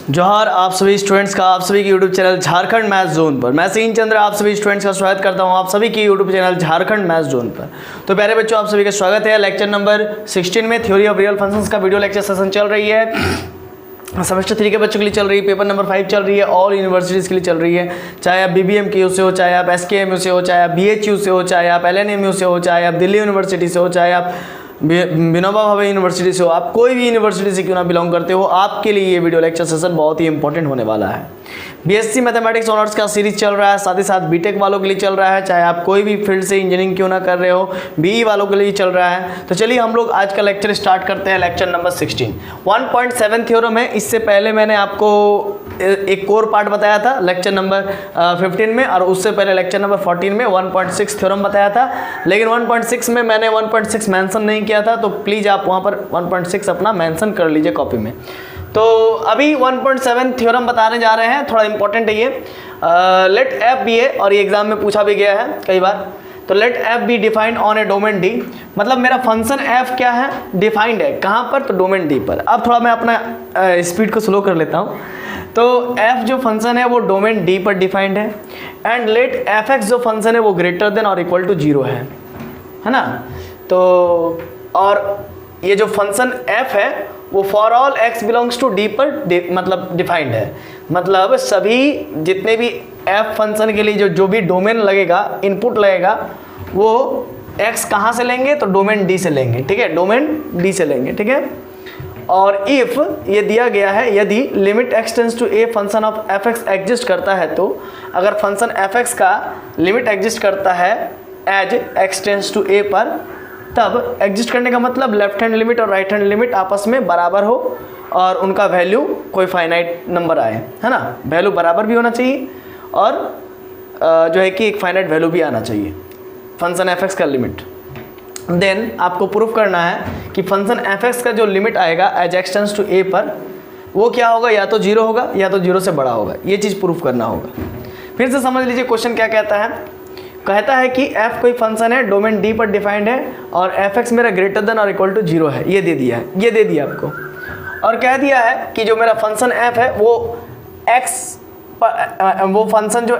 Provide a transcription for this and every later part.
जोहार आप सभी स्टूडेंट्स का आप सभी की YouTube channel Jharkhand maths zone पर मैं सीन चंद्र आप सभी स्टूडेंट्स का स्वागत करता हूं आप सभी की YouTube channel Jharkhand maths zone पर। तो प्यारे बच्चों आप सभी का स्वागत है लेक्चर नंबर 16 में थ्योरी ऑफ रियल फंक्शंस का वीडियो लेक्चर सेशन चल रही है। सेमेस्टर 3 के बच्चों के लिए चल रही है, पेपर नंबर 5 चल रही है, ऑल यूनिवर्सिटीज़ के लिए चल रही है। चाहे आप BBM के यू से हो, चाहे आप SKMU से हो, चाहे आप BHU से हो, चाहे आप LNMU से हो, चाहे आप दिल्ली यूनिवर्सिटी से हो, चाहे आप विनोबा भावे यूनिवर्सिटी से हो, आप कोई भी यूनिवर्सिटी से क्यों ना बिलोंग करते हो, आपके लिए ये वीडियो लेक्चर सेशन बहुत ही इंपॉर्टेंट होने वाला है। BSc मैथमेटिक्स ऑनर्स का सीरीज चल रहा है, साथ ही साथ बीटेक वालों के लिए चल रहा है, चाहे आप कोई भी फील्ड से इंजीनियरिंग क्यों ना कर रहे हो, BE वालों के लिए चल रहा है। तो चलिए हम लोग आज का लेक्चर स्टार्ट करते हैं। लेक्चर नंबर 16 1.7 थ्योरम है। इससे पहले मैंने आपको एक कोर पार्ट बताया था लेक्चर नंबर 15 में, और उससे पहले लेक्चर नंबर 14 में 1.6 थ्योरम बताया था। लेकिन 1.6 में मैंने 1.6 मेंशन नहीं किया था, तो प्लीज़ आप वहाँ पर 1.6 अपना मेंशन कर लीजिए कॉपी में। तो अभी 1.7 थ्योरम बताने जा रहे हैं, थोड़ा इंपॉर्टेंट है ये। लेट एफ बी ए, और ये एग्जाम में पूछा भी गया है कई बार। तो let F be defined on a domain D, मतलब मेरा फंक्शन एफ क्या है, डिफाइंड है कहाँ पर, तो डोमेन डी पर। अब थोड़ा मैं अपना स्पीड को स्लो कर लेता हूँ। तो एफ जो फंक्शन है वो डोमेन डी पर डिफाइंड है, एंड लेट एफ एक्स जो फंक्शन है वो ग्रेटर देन और इक्वल टू 0 है ना। तो और ये जो फंक्शन एफ है वो for all x belongs to D पर मतलब डिफाइंड है। मतलब सभी जितने भी एफ फंक्शन के लिए जो भी डोमेन लगेगा, इनपुट लगेगा, वो एक्स कहाँ से लेंगे, तो डोमेन डी से लेंगे, ठीक है, डोमेन डी से लेंगे, ठीक है। और इफ़ ये दिया गया है, यदि limit X tends to a function of F X exist करता है, तो अगर फंक्शन एफ एक्स का लिमिट एग्जिस्ट करता है as X tends to a पर, तब एग्जिस्ट करने का मतलब लेफ्ट हैंड लिमिट और राइट हैंड लिमिट आपस में बराबर हो और उनका वैल्यू कोई फाइनाइट नंबर आए, है ना। वैल्यू बराबर भी होना चाहिए और जो है कि एक फाइनाइट वैल्यू भी आना चाहिए फंक्शन एफ एक्स का लिमिट। देन आपको प्रूफ करना है कि फंक्शन एफ एक्स का जो लिमिट आएगा as X tends to a पर, वो क्या होगा, या तो 0 होगा या तो 0 से बड़ा होगा। ये चीज़ प्रूफ करना होगा। फिर से समझ लीजिए क्वेश्चन क्या कहता है। कहता है कि f कोई फंक्शन है, डोमेन d पर डिफाइंड है, और एफ एक्स मेरा ग्रेटर देन और इक्वल टू 0 है। ये दे दिया है, ये दे दिया आपको। और कह दिया है कि जो मेरा फंक्शन f है वो वो फंक्शन जो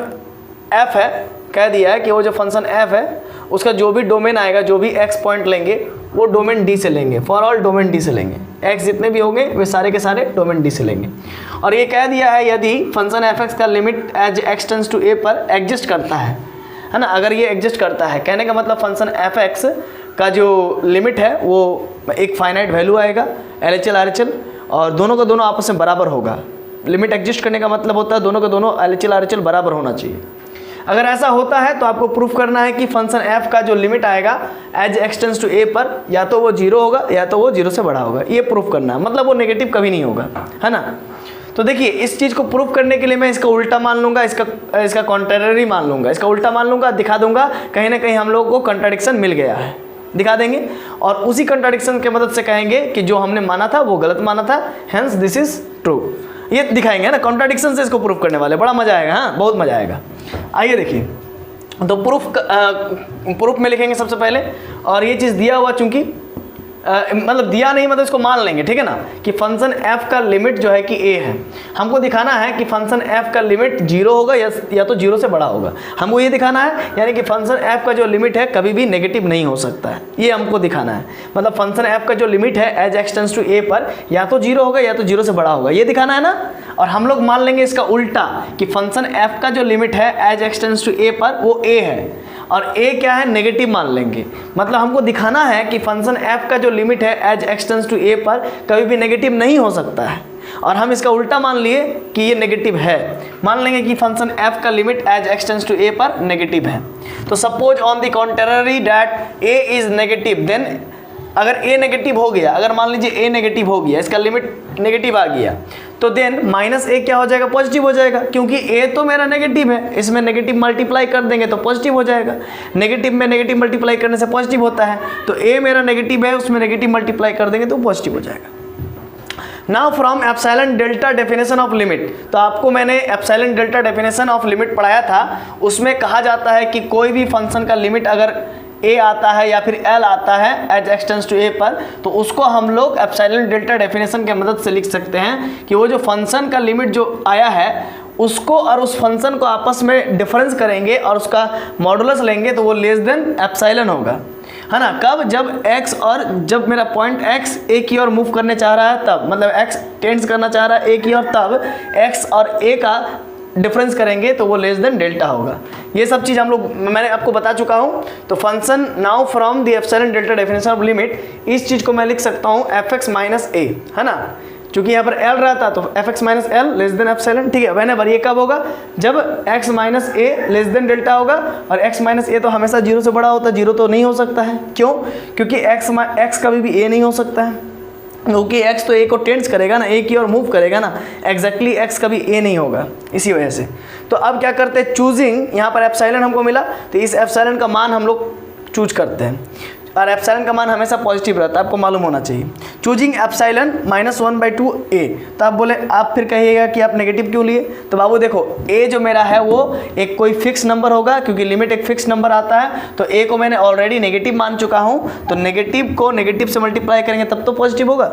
f है, कह दिया है कि वो जो फंक्शन f है उसका जो भी डोमेन आएगा, जो भी x पॉइंट लेंगे, वो डोमेन d से लेंगे, फॉर ऑल डोमेन d से लेंगे। x जितने भी होंगे वे सारे के सारे डोमेन d से लेंगे। और ये कह दिया है यदि फंक्शन एफ एक्स का limit as X tends to a पर एग्जिस्ट करता है ना। अगर ये एग्जिस्ट करता है, कहने का मतलब फंक्शन एफ एक्स का जो लिमिट है वो एक फाइनाइट वैल्यू आएगा LHL RHL, और दोनों का दोनों आपस में बराबर होगा। लिमिट एग्जिस्ट करने का मतलब होता है दोनों का दोनों LHL RHL बराबर होना चाहिए। अगर ऐसा होता है तो आपको प्रूफ करना है कि फंक्शन f का जो लिमिट आएगा as X tends to a पर, या तो वो 0 होगा या तो वो 0 से बड़ा होगा। ये प्रूफ करना है, मतलब वो नेगेटिव कभी नहीं होगा, है ना। तो देखिए इस चीज़ को प्रूफ करने के लिए मैं इसका उल्टा मान लूँगा, इसका कॉन्ट्रेरी मान लूँगा, इसका उल्टा मान लूँगा, दिखा दूंगा कहीं ना कहीं हम लोगों को कंट्राडिक्शन मिल गया है, दिखा देंगे। और उसी कंट्राडिक्शन की मदद से कहेंगे कि जो हमने माना था वो गलत माना था, हेंस दिस इज ट्रू। ये दिखाएंगे ना, कॉन्ट्राडिक्शन से इसको प्रूफ करने वाले, बड़ा मजा आएगा, हाँ बहुत मजा आएगा। आइए देखिए, तो प्रूफ में लिखेंगे सबसे पहले। और ये चीज़ दिया हुआ चूंकि मतलब दिया नहीं, मतलब इसको मान लेंगे, ठीक है ना, कि फंक्शन f का लिमिट जो है कि a है। हमको दिखाना है कि फंक्शन f का लिमिट 0 होगा या तो 0 से बड़ा होगा। हमको ये दिखाना है, यानी कि फंक्शन f का जो लिमिट है कभी भी नेगेटिव नहीं हो सकता है, ये हमको दिखाना है। मतलब फंक्शन f का जो लिमिट है as X tends to a पर या तो 0 होगा या तो 0 से बड़ा होगा, ये दिखाना है ना। और हम लोग मान लेंगे इसका उल्टा कि फंक्शन f का जो लिमिट है as X tends to a पर वो a है, और a क्या है, नेगेटिव मान लेंगे। मतलब हमको दिखाना है कि फंक्शन f का जो लिमिट है as X tends to a पर कभी भी नेगेटिव नहीं हो सकता है, और हम इसका उल्टा मान लिए कि ये नेगेटिव है। मान लेंगे कि फंक्शन f का limit as X tends to a पर नेगेटिव है। तो suppose on the contrary that a is negative, then अगर a नेगेटिव हो गया, अगर मान लीजिए a नेगेटिव हो गया, इसका लिमिट नेगेटिव आ गया, तो देन माइनस a क्या हो जाएगा, पॉजिटिव हो जाएगा, क्योंकि a तो मेरा नेगेटिव है, इसमें नेगेटिव मल्टीप्लाई कर देंगे तो पॉजिटिव हो जाएगा। नेगेटिव में नेगेटिव मल्टीप्लाई करने से पॉजिटिव होता है, तो a मेरा नेगेटिव है, उसमें नेगेटिव मल्टीप्लाई कर देंगे तो पॉजिटिव हो जाएगा। Now from epsilon delta definition of limit, तो आपको मैंने epsilon delta definition of limit पढ़ाया था, उसमें कहा जाता है कि कोई भी फंक्शन का लिमिट अगर a आता है या फिर l आता है एज एक्सटेंस टू a पर, तो उसको हम लोग एप्सिलॉन डेल्टा डेफिनेशन की मदद से लिख सकते हैं कि वो जो फंक्शन का लिमिट जो आया है उसको और उस फंक्शन को आपस में डिफरेंस करेंगे और उसका मॉडुलस लेंगे तो वो लेस देन एप्सिलॉन होगा, है ना। कब? जब x और जब मेरा पॉइंट x a की ओर मूव करने चाह रहा है तब, मतलब x टेंड्स करना चाह रहा है a की ओर, तब x और a का डिफरेंस करेंगे तो वो लेस देन डेल्टा होगा। ये सब चीज़ हम लोग मैंने आपको बता चुका हूँ। तो function now from the epsilon delta definition of limit, इस चीज़ को मैं लिख सकता हूँ fx माइनस a, है ना, क्योंकि यहाँ पर l रहता तो fx minus L less than epsilon, ठीक है। व्हेनेवर ये कब होगा? जब x minus a less than delta होगा, और x माइनस a तो हमेशा जीरो से बड़ा होता है, जीरो तो नहीं हो सकता है। क्यों? क्योंकि x कभी भी a नहीं हो सकता है, क्योंकि x तो a को टेंड्स करेगा ना, a की ओर मूव करेगा ना, एग्जैक्टली x कभी a नहीं होगा, इसी वजह से। तो अब क्या करते हैं, चूजिंग, यहाँ पर एप्सिलॉन हमको मिला तो इस एप्सिलॉन का मान हम लोग चूज करते हैं, और एप्सिलॉन का मान हमेशा पॉजिटिव रहता है, आपको मालूम होना चाहिए। चूजिंग एप्सिलॉन -1/2 a, तो आप बोले, आप फिर कहिएगा कि आप नेगेटिव क्यों लिए? तो बाबू देखो, a जो मेरा है वो एक कोई फिक्स नंबर होगा, क्योंकि लिमिट एक फिक्स नंबर आता है, तो a को मैंने ऑलरेडी नेगेटिव मान चुका हूँ, तो नेगेटिव को नेगेटिव से मल्टीप्लाई करेंगे तब तो पॉजिटिव होगा।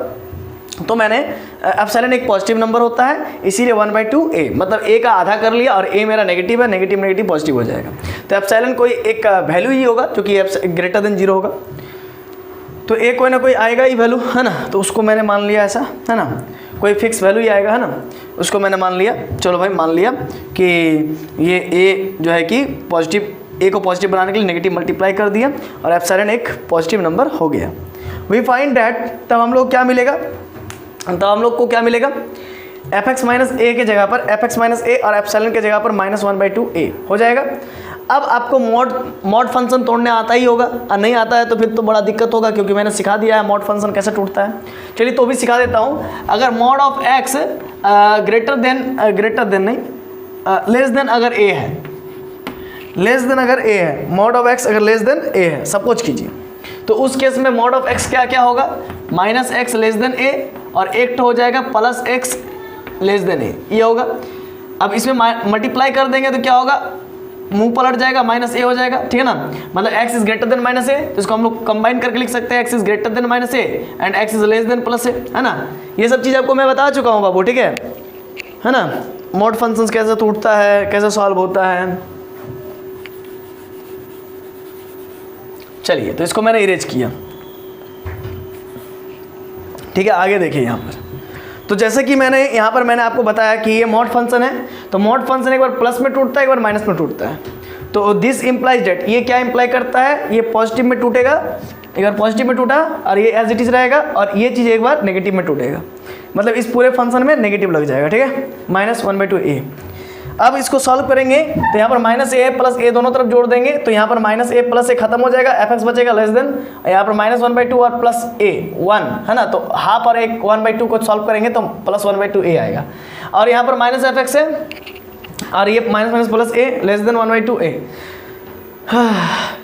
तो मैंने एप्सिलॉन एक पॉजिटिव नंबर होता है, इसीलिए 1/2 a, मतलब a का आधा कर लिया, और a मेरा नेगेटिव है, नेगेटिव नेगेटिव पॉजिटिव हो जाएगा। तो एप्सिलॉन कोई एक वैल्यू ही होगा, क्योंकि ग्रेटर देन 0 होगा, तो a कोई ना कोई आएगा ही वैल्यू, है ना। तो उसको मैंने मान लिया ऐसा, है ना, कोई फिक्स वैल्यू ही आएगा, है ना, उसको मैंने मान लिया। चलो भाई, मान लिया कि ये a जो है कि पॉजिटिव, a को पॉजिटिव बनाने के लिए नेगेटिव मल्टीप्लाई कर दिया, और एप्सिलॉन एक पॉजिटिव नंबर हो गया। वी फाइंड दैट, तब हम लोग क्या मिलेगा, तब हम लोग को क्या मिलेगा, fx माइनस a के जगह पर fx माइनस a और एप्सिलॉन के जगह पर -1/2 a हो जाएगा। अब आपको मॉड फंक्शन तोड़ने आता ही होगा, और नहीं आता है तो फिर तो बड़ा दिक्कत होगा, क्योंकि मैंने सिखा दिया है मॉड फंक्शन कैसे टूटता है। चलिए तो भी सिखा देता हूँ। अगर mod of x greater than नहीं, लेस देन अगर a है, लेस देन अगर a है, मॉड ऑफ x अगर लेस देन a है, सपोज कीजिए, तो उस केस में मॉड ऑफ x क्या क्या होगा, -x लेस देन a, और एक हो जाएगा +x लेस देन a, ये होगा। अब इसमें मल्टीप्लाई कर देंगे तो क्या होगा, मुंह पलट जाएगा, -a हो जाएगा, ठीक है ना। मतलब x is greater then -a, तो इसको हम लोग कंबाइन करके लिख सकते हैं, x is greater then -a and x is less than +a, है ना। ये सब चीज़ आपको मैं बता चुका हूँ बाबू, ठीक है ना। मॉड फंक्शंस कैसे टूटता है, कैसे सॉल्व होता है। चलिए, तो इसको मैंने इरेज किया, ठीक है। आगे देखिए यहाँ पर, तो जैसे कि मैंने यहाँ पर मैंने आपको बताया कि ये मॉड फंक्शन है, तो मॉड फंक्शन एक बार प्लस में टूटता है, एक बार माइनस में टूटता है। तो दिस इम्प्लाइज डेट, ये क्या इम्प्लाई करता है, ये पॉजिटिव में टूटेगा, एक बार पॉजिटिव में टूटा, और ये एज इट इज रहेगा, और ये चीज़ एक बार नेगेटिव में टूटेगा, मतलब इस पूरे फंक्शन में नेगेटिव लग जाएगा, ठीक है, -1/2 a। अब इसको सॉल्व करेंगे तो यहाँ पर -a प्लस a दोनों तरफ जोड़ देंगे, तो यहाँ पर -a प्लस a खत्म हो जाएगा, fx बचेगा लेस देन, यहाँ पर -1/2 और प्लस a 1, है ना। तो हाफ और एक 1/2 को सॉल्व करेंगे तो +1/2 a आएगा, और यहाँ पर -fx है, और ये minus plus a less than 1/2 a।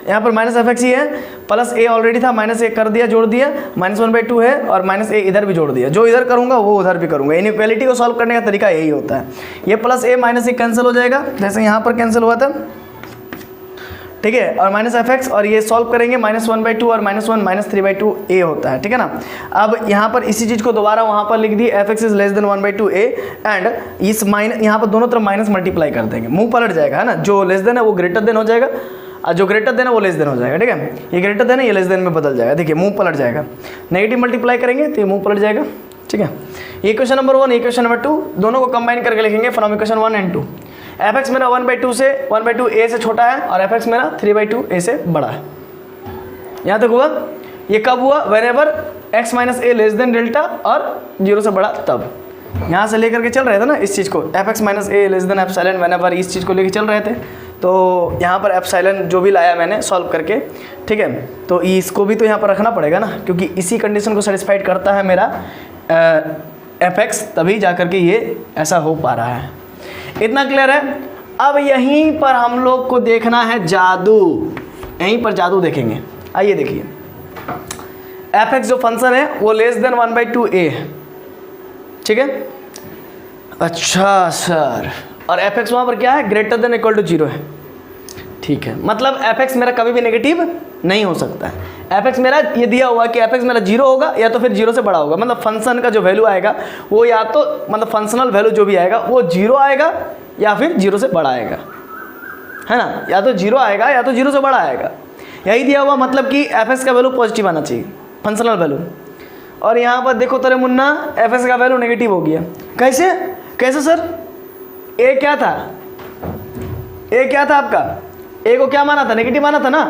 यहाँ पर -fx ही है, प्लस a ऑलरेडी था, -a कर दिया, जोड़ दिया, -1/2 है, और -a इधर भी जोड़ दिया, जो इधर करूँगा वो उधर भी करूँगा। इनइक्वालिटी को सॉल्व करने का तरीका यही होता है। ये प्लस a -a कैंसिल हो जाएगा, जैसे यहाँ पर कैंसिल हुआ था, ठीक है, और -fx, और ये सॉल्व करेंगे -1/2 और -1 -3/2 a होता है, ठीक है ना। अब यहाँ पर इसी चीज़ को दोबारा वहाँ पर लिख दी, fx is less than 1/2 a, and इस माइनस यहाँ पर दोनों तरफ माइनस मल्टीप्लाई कर देंगे, मुंह पलट जाएगा, है ना। जो लेस देन है वो ग्रेटर देन हो जाएगा, और जो ग्रेटर देन है वो लेस देन हो जाएगा, ठीक है। ये ग्रेटर देन है, ये लेस देन में बदल जाएगा, देखिए मुंह पलट जाएगा, नेगेटिव मल्टीप्लाई करेंगे तो ये मुंह पलट जाएगा, ठीक है। ये क्वेश्चन नंबर 1, ये क्वेश्चन नंबर 2, दोनों को कंबाइन करके लिखेंगे फ्रॉम इक्वेशन 1 एंड 2। fx मेरा 1/2 a से छोटा है, और fx मेरा 3/2 a से बड़ा है। यहाँ तक हुआ। ये कब हुआ, whenever x minus a less than delta और 0 से बड़ा तब। यहाँ से लेकर के चल रहे थे ना इस चीज़ को, fx minus a less than epsilon, whenever इस चीज़ को लेकर चल रहे थे। तो यहाँ पर एप्सिलॉन जो भी लाया मैंने सॉल्व करके, ठीक है, तो इसको भी तो यहाँ पर रखना पड़ेगा ना, क्योंकि इसी कंडीशन को सेटिस्फाइड करता है मेरा fx, तभी जा कर के ये ऐसा हो पा रहा है। इतना क्लियर है। अब यहीं पर हम लोग को देखना है जादू, यहीं पर जादू देखेंगे। आइए देखिए, fx जो फंक्शन है वो लेस देन 1/2 a है, ठीक है। अच्छा सर, और fx वहाँ पर क्या है, ग्रेटर देन इक्वल टू 0 है। ठीक है, मतलब एफ एक्स मेरा कभी भी नेगेटिव नहीं हो सकता है। एफ एक्स मेरा ये दिया हुआ कि एफ एक्स मेरा जीरो होगा या तो फिर जीरो से बड़ा होगा, मतलब फंक्शन का जो वैल्यू आएगा वो या तो मतलब फंक्शनल वैल्यू जो भी आएगा वो जीरो आएगा या फिर जीरो से बड़ा आएगा, है ना, या तो जीरो आएगा या तो जीरो से बड़ा आएगा, यही दिया हुआ, मतलब कि एफ एक्स का वैल्यू पॉजिटिव आना चाहिए, फंक्शनल वैल्यू। और यहाँ पर देखो तेरे मुन्ना एफ एक्स का वैल्यू नेगेटिव हो गया, कैसे कैसे सर? ए क्या था, ए क्या था आपका, ए को क्या माना था, नेगेटिव माना था ना।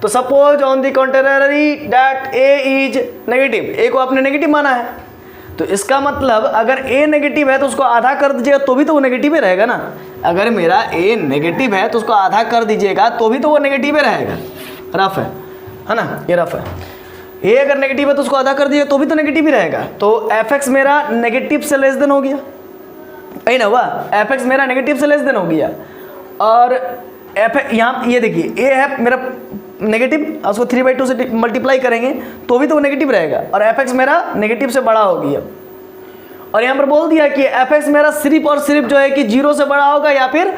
तो suppose on the contrary that A is negative, A को आपने नेगेटिव माना है, तो इसका मतलब अगर ए नेगेटिव है तो उसको आधा कर दीजिएगा तो भी तो वो नेगेटिव ही रहेगा ना। अगर मेरा ए नेगेटिव है तो उसको आधा कर दीजिएगा तो भी तो वो नेगेटिव ही रहेगा। रफ है ना, ये रफ है। ए अगर नेगेटिव है तो उसको आधा कर दीजिएगा तो भी तो नेगेटिव ही रहेगा। तो एफ एक्स मेरा नेगेटिव से लेस देन हो गया, है ना, वाह, एफ एक्स मेरा नेगेटिव से लेस देन हो गया। और एफ यहाँ ये देखिए ए है मेरा नेगेटिव, उसको 3/2 से मल्टीप्लाई करेंगे तो भी तो वो नेगेटिव रहेगा, और एफ एक्स मेरा नेगेटिव से बड़ा हो गया। और यहाँ पर बोल दिया कि एफ एक्स मेरा सिर्फ और सिर्फ जो है कि जीरो से बड़ा होगा या फिर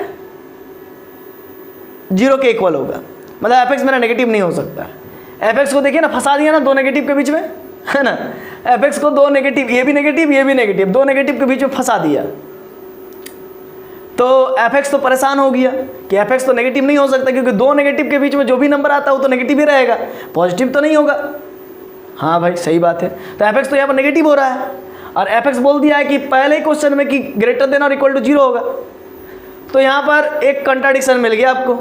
जीरो के इक्वल होगा, मतलब एफ एक्स मेरा नेगेटिव नहीं हो सकता। एफ एक्स को देखिए ना, फंसा दिया ना दो नेगेटिव के बीच में, है ना, एफ एक्स को दो नेगेटिव, ये भी नेगेटिव ये भी नेगेटिव, दो नेगेटिव के बीच में फंसा दिया। तो एफ एक्स तो परेशान हो गया कि एफ एक्स तो नेगेटिव नहीं हो सकता, क्योंकि दो नेगेटिव के बीच में जो भी नंबर आता है वो तो नेगेटिव ही रहेगा, पॉजिटिव तो नहीं होगा। हाँ भाई सही बात है। तो एफ एक्स तो यहाँ पर नेगेटिव हो रहा है, और एफ एक्स बोल दिया है कि पहले ही क्वेश्चन में कि ग्रेटर देन और इक्वल टू जीरो होगा। तो यहाँ पर एक कंट्राडिक्शन मिल गया आपको,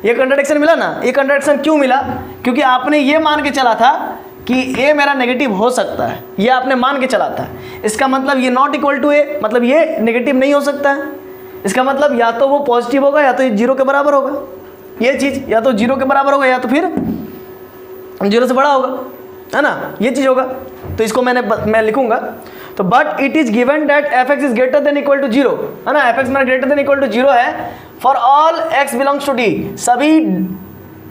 ये कंट्राडिक्शन मिला ना। ये कंट्राडिक्शन क्यों मिला? क्योंकि आपने ये मान के चला था कि ए मेरा नेगेटिव हो सकता है, ये आपने मान के चला था। इसका मतलब ये नॉट इक्वल टू ए, मतलब ये नेगेटिव नहीं हो सकता है। इसका मतलब या तो वो पॉजिटिव होगा या तो जीरो के बराबर होगा, ये चीज़ या तो जीरो के बराबर होगा या तो फिर जीरो से बड़ा होगा, है ना, ये चीज़ होगा। तो इसको मैं लिखूंगा। तो but it is given that f x is greater than equal to zero, है ना, एफ एक्स मेरा greater than equal to zero है for all x belongs to D. सभी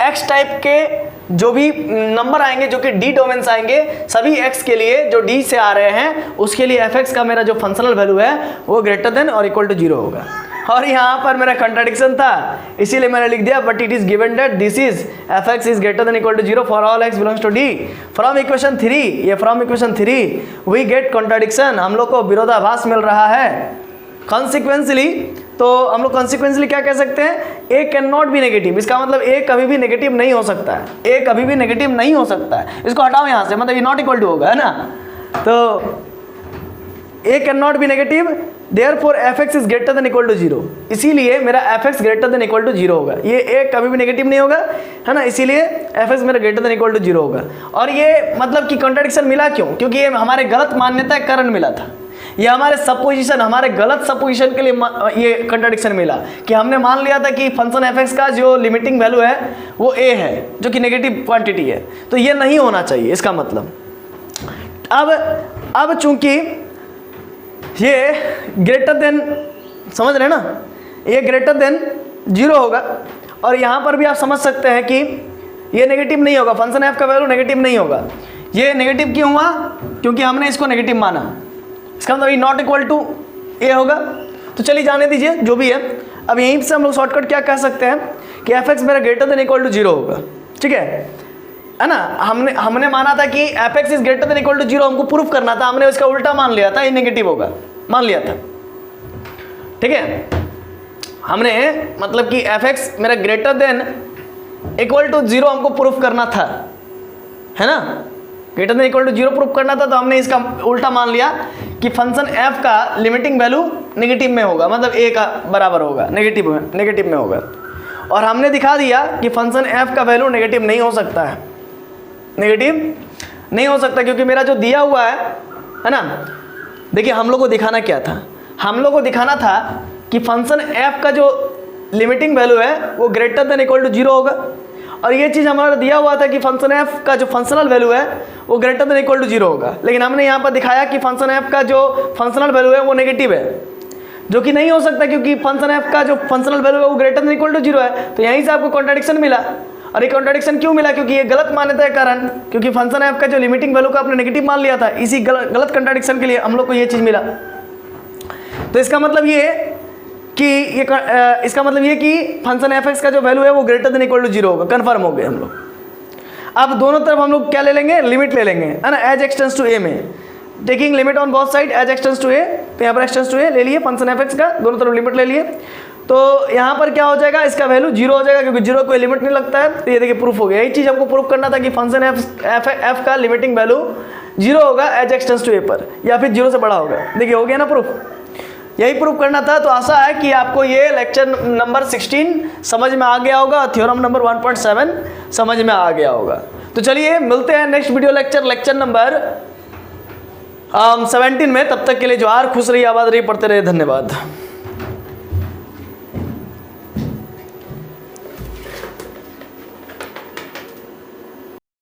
एक्स टाइप के जो भी नंबर आएंगे जो कि डी डोमेन से आएंगे, सभी एक्स के लिए जो डी से आ रहे हैं उसके लिए एफ एक्स का मेरा जो फंक्शनल वैल्यू है वो ग्रेटर देन और इक्वल टू जीरो होगा। और यहाँ पर मेरा कंट्राडिक्शन था, इसीलिए मैंने लिख दिया but it is given that this is F x is greater than equal to zero for all x belongs to D. From equation 3, ये from equation 3 we get contradiction, हम लोग को विरोधाभास मिल रहा है। कॉन्सिक्वेंसली, तो हम लोग कॉन्सिक्वेंसली क्या कह सकते हैं, ए कैन नॉट बी नेगेटिव, इसका मतलब ए कभी भी नेगेटिव नहीं हो सकता है, ए कभी भी नेगेटिव नहीं हो सकता है। इसको हटाओ यहाँ से, मतलब ये नॉट इक्वल टू होगा, है ना। तो A can not be negative, therefore f x is greater than equal to zero, इसीलिए मेरा f x greater than equal to zero होगा। ये ए कभी भी नेगेटिव नहीं होगा, है ना, इसीलिए एफ एक्स मेरा greater than equal to zero होगा। और ये मतलब कि कॉन्ट्राडिक्शन मिला क्यों? क्योंकि ये हमारे गलत मान्यता के कारण मिला था, ये हमारे सपोजिशन, हमारे गलत सपोजिशन के लिए ये कंट्राडिक्शन मिला कि हमने मान लिया था कि फंक्शन एफ एक्स का जो लिमिटिंग वैल्यू है वो ए है, जो कि नेगेटिव क्वांटिटी है। तो ये नहीं होना चाहिए, इसका मतलब। अब चूंकि ये ग्रेटर देन, समझ रहे हैं ना, ये ग्रेटर देन जीरो होगा, और यहाँ पर भी आप समझ सकते हैं कि ये नेगेटिव नहीं होगा, फंक्शन एफ का वैल्यू नेगेटिव नहीं होगा। ये नेगेटिव क्यों हुआ? क्योंकि हमने इसको नेगेटिव माना, इसका मतलब ये नॉट इक्वल टू ए होगा। तो चलिए जाने दीजिए जो भी है। अब यहीं से हम लोग शॉर्टकट क्या कह सकते हैं कि एफ एक्स मेरा greater than equal to zero होगा, ठीक है ना। हमने माना था कि F x is greater than equal to zero, हमको प्रूफ करना था, हमने इसका उल्टा मान लिया था, ये नेगेटिव होगा, मान लिया था, ठीक है। हमने मतलब कि एफ एक्स मेरा greater than equal to zero हमको प्रूफ करना था, है ना, greater than equal to zero proof करना था। तो हमने इसका उल्टा मान लिया कि फंक्शन एफ का लिमिटिंग वैल्यू नेगेटिव में होगा, मतलब ए का बराबर होगा, नेगेटिव में होगा। और हमने दिखा दिया कि फंक्शन एफ का वैल्यू नेगेटिव नहीं हो सकता है, नेगेटिव नहीं हो सकता, क्योंकि मेरा जो दिया हुआ है ना। देखिए हम लोग को दिखाना क्या था, हम लोग को दिखाना था कि फंक्शन एफ का जो लिमिटिंग वैल्यू है वो greater than equal to zero होगा, और ये चीज़ हमारा दिया हुआ था कि फंक्शन एफ का जो फंक्शनल वैल्यू है वो greater than equal to zero होगा। लेकिन हमने यहाँ पर दिखाया कि फंक्शन एफ का जो फंक्शनल वैल्यू है वो नेगेटिव है, जो कि नहीं हो सकता, क्योंकि फंक्शन एफ का जो फंक्शनल वैल्यू है वो greater than equal to zero है। तो यहीं से आपको कॉन्ट्राडिक्शन मिला। और ये कॉन्ट्राडिक्शन क्यों मिला? क्योंकि ये गलत मान्यता के कारण, क्योंकि फंक्शन एफ का जो लिमिटिंग वैल्यू का आपने नेगेटिव मान लिया था, इसी गलत कॉन्ट्राडिक्शन के लिए हम लोग को ये चीज़ मिला। तो इसका मतलब ये कि ये इसका मतलब ये कि फंक्शन एफ एक्स का जो वैल्यू है वो ग्रेटर देन इक्वल टू 0 होगा, कन्फर्म हो गए हम लोग। अब दोनों तरफ हम लोग क्या ले लेंगे, लिमिट ले लेंगे, है ना, एज एक्सटेंस टू ए में, taking limit on both side as x tends to a. तो यहाँ पर एक्सटेंस टू ए ले लिए फंक्शन एफ एक्स का, दोनों तरफ लिमिट ले लिए। तो यहाँ पर क्या हो जाएगा, इसका वैल्यू 0 हो जाएगा क्योंकि 0 कोई लिमिट नहीं लगता है। तो ये देखिए प्रूफ हो गया। यही चीज़ हमको प्रूफ करना था कि फंक्शन एफ का लिमिटिंग वैल्यू 0 होगा एज एक्सटेंस टू ए पर, या फिर 0 से बड़ा होगा। देखिए हो गया ना प्रूफ, यही प्रूफ करना था। तो आशा है कि आपको ये लेक्चर नंबर 16 समझ में आ गया होगा, थ्योरम नंबर 1.7 समझ में आ गया होगा। तो चलिए मिलते हैं नेक्स्ट वीडियो लेक्चर नंबर 17 में। तब तक के लिए जोहार, खुश रहिए, आबाद रहिए, पढ़ते रहिए, धन्यवाद।